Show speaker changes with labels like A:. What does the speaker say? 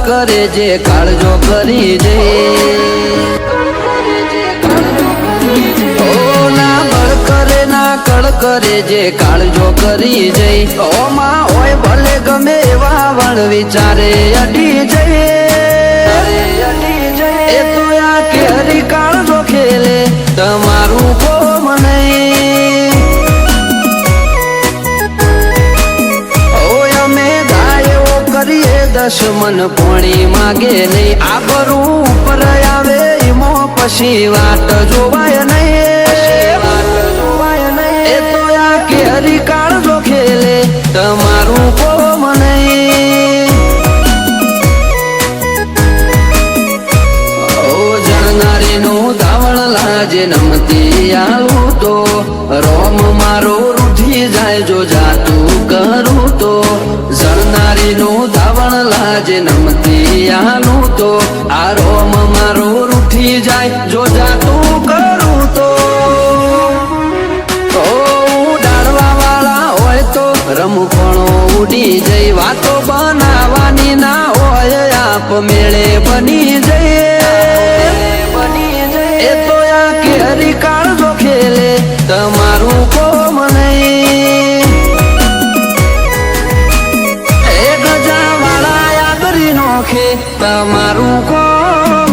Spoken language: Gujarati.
A: કરે જે કાળજો કરી જે કળ કરે જે કાળજો કરી જઈ ઓમાં હોય ભલે ગમે એવા વણ વિચારે અડી જઈએ એ તો આ કેરી કાળજો ખેલે તમારું કોમ નહીં ઓય અમે ગાય એવો કરીએ દશમન પોણી માગે નહીં આ બરું ઉપર આવે એમો પછી વાત જોવાય નહીં કેરી કાળજો ખેલે તમારું કોમ નહીં જણનારીનું ધાવણ લાજે નમતી આવું તો રોમ મારો રૂઠી જાય જો જાતું કરું તો જણનારીનું ધાવણ લાજે નમતી આલું તો આ રોમ મારો રૂઠી જાય જો જાતું કરું તો રમખણો ઉડી જઈ વાતો બનાવવાની ના હોય આપ મેળે બની જઈએ એ તો આ કેરી કાળજો ખેલે તમારું કોમ નહીં એ ગજા વાળા યાદરી નોખે તમારું કોમ